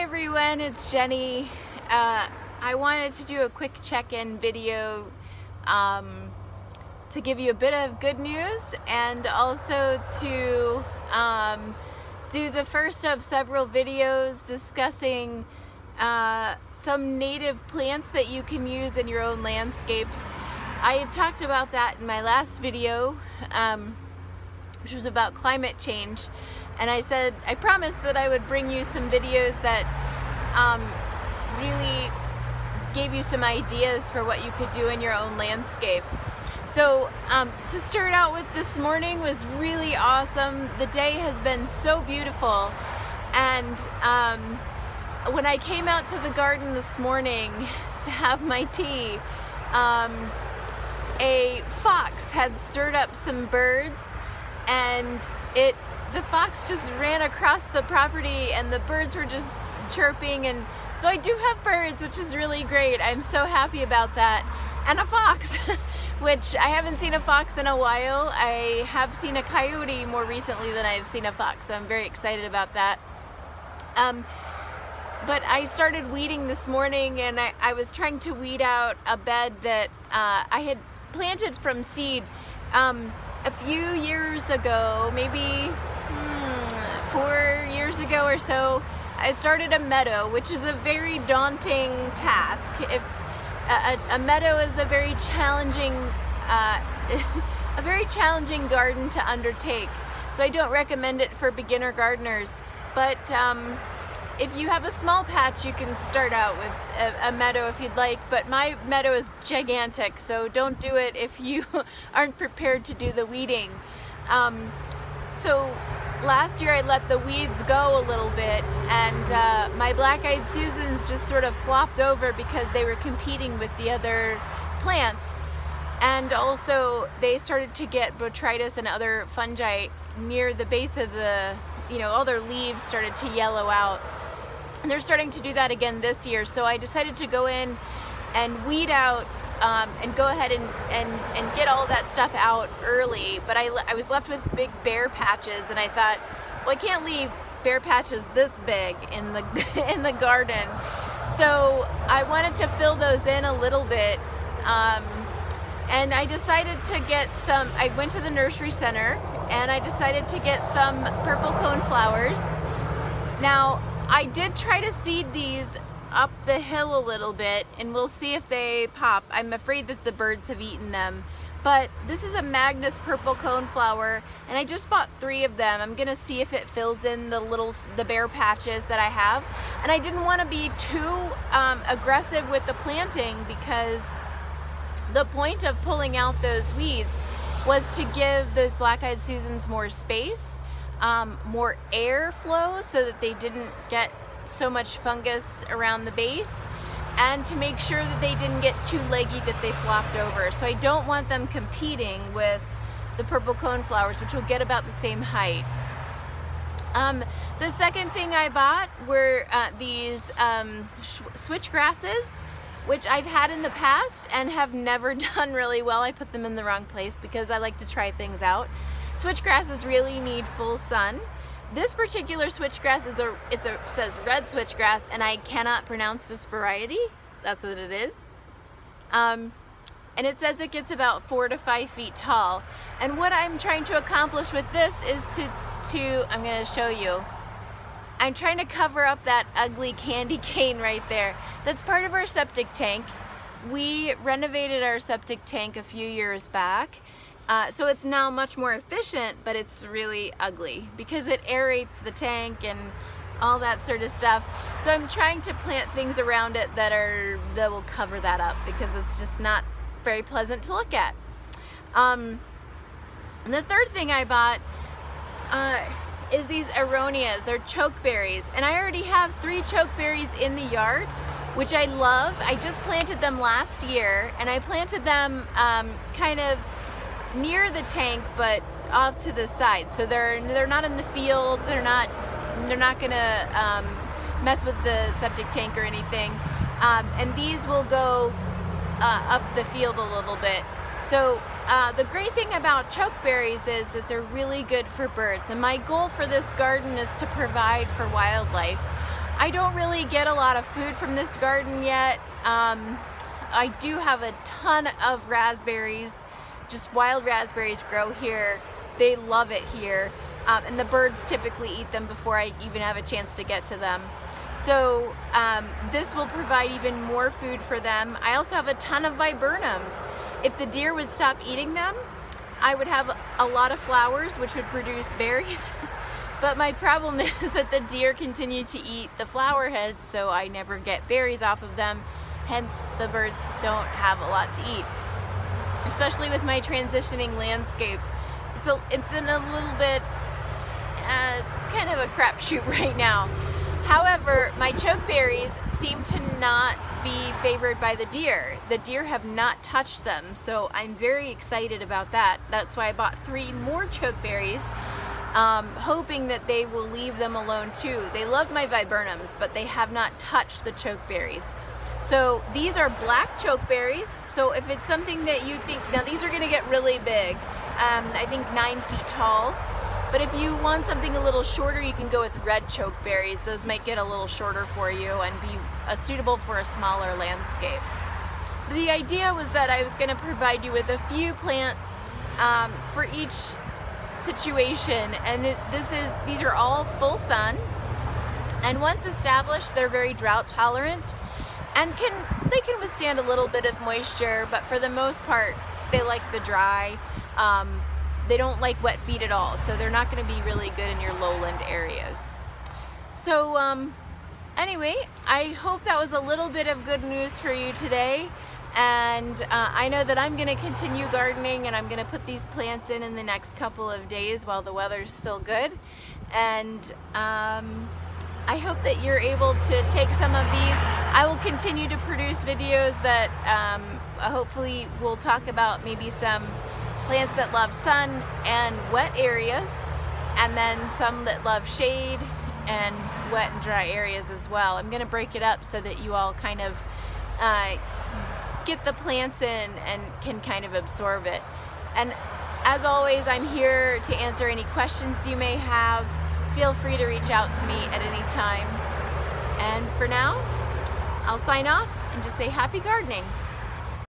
everyone, it's Jenny. I wanted to do a quick check-in video to give you a bit of good news and also to do the first of several videos discussing some native plants that you can use in your own landscapes. I had talked about that in my last video, which was about climate change, and I promised that I would bring you some videos that really gave you some ideas for what you could do in your own landscape. So to start out with, this morning was really awesome. The day has been so beautiful, and when I came out to the garden this morning to have my tea, a fox had stirred up some birds, and the fox just ran across the property and the birds were just chirping, and so I do have birds, which is really great. I'm so happy about that. And a fox, which I haven't seen a fox in a while. I have seen a coyote more recently than I've seen a fox, so I'm very excited about that. But I started weeding this morning, and I was trying to weed out a bed that I had planted from seed a few years ago, maybe 4 years ago or so. I started a meadow, which is a very daunting task. If a meadow is a very challenging garden to undertake, so I don't recommend it for beginner gardeners. But if you have a small patch, you can start out with a meadow if you'd like, but my meadow is gigantic, so don't do it if you aren't prepared to do the weeding. So last year I let the weeds go a little bit, and my black-eyed Susans just sort of flopped over because they were competing with the other plants, and also they started to get botrytis and other fungi near the base of the, all their leaves started to yellow out. And they're starting to do that again this year, so I decided to go in and weed out and go ahead and get all that stuff out early. But I was left with big bare patches, and I thought, well, I can't leave bare patches this big in the in the garden. So I wanted to fill those in a little bit, and I decided to get some. I went to the nursery center and I decided to get some purple cone flowers. Now, I did try to seed these up the hill a little bit, and we'll see if they pop. I'm afraid that the birds have eaten them, but this is a Magnus purple cone flower, and I just bought 3 of them. I'm gonna see if it fills in the bare patches that I have, and I didn't want to be too aggressive with the planting, because the point of pulling out those weeds was to give those black-eyed Susans more space, more air flow, so that they didn't get so much fungus around the base, and to make sure that they didn't get too leggy that they flopped over. So I don't want them competing with the purple cone flowers, which will get about the same height. The second thing I bought were these switch grasses, which I've had in the past and have never done really well. I put them in the wrong place because I like to try things out. Switchgrasses really need full sun. This particular switchgrass says red switchgrass, and I cannot pronounce this variety. That's what it is. And it says it gets about 4 to 5 feet tall. And what I'm trying to accomplish with this is I'm going to show you. I'm trying to cover up that ugly candy cane right there. That's part of our septic tank. We renovated our septic tank a few years back. So it's now much more efficient, but it's really ugly because it aerates the tank and all that sort of stuff. So I'm trying to plant things around it that will cover that up, because it's just not very pleasant to look at. And the third thing I bought is these aronias. They're chokeberries, and I already have 3 chokeberries in the yard, which I love. I just planted them last year, and I planted them kind of near the tank, but off to the side, so they're not in the field. They're not gonna mess with the septic tank or anything, and these will go up the field a little bit. So the great thing about chokeberries is that they're really good for birds, and my goal for this garden is to provide for wildlife. I don't really get a lot of food from this garden yet. I do have a ton of raspberries, just wild raspberries grow here. They love it here, and the birds typically eat them before I even have a chance to get to them. So this will provide even more food for them. I also have a ton of viburnums. If the deer would stop eating them, I would have a lot of flowers, which would produce berries. But my problem is that the deer continue to eat the flower heads, so I never get berries off of them. Hence, the birds don't have a lot to eat. Especially with my transitioning landscape. It's in a little bit, it's kind of a crapshoot right now. However, my chokeberries seem to not be favored by the deer. The deer have not touched them, so I'm very excited about that. That's why I bought 3 more chokeberries, hoping that they will leave them alone too. They love my viburnums, but they have not touched the chokeberries. So these are black chokeberries, so if it's something that you think, now these are gonna get really big, I think 9 feet tall. But if you want something a little shorter, you can go with red chokeberries. Those might get a little shorter for you and be suitable for a smaller landscape. The idea was that I was going to provide you with a few plants for each situation, and these are all full sun. And once established, they're very drought tolerant, and they can withstand a little bit of moisture, but for the most part, they like the dry. They don't like wet feet at all, so they're not going to be really good in your lowland areas. So anyway, I hope that was a little bit of good news for you today, and I know that I'm going to continue gardening, and I'm going to put these plants in the next couple of days while the weather's still good, and I hope that you're able to take some of these. I will continue to produce videos that hopefully will talk about maybe some plants that love sun and wet areas, and then some that love shade and wet and dry areas as well. I'm going to break it up so that you all kind of get the plants in and can kind of absorb it. And as always, I'm here to answer any questions you may have. Feel free to reach out to me at any time. And for now, I'll sign off and just say happy gardening.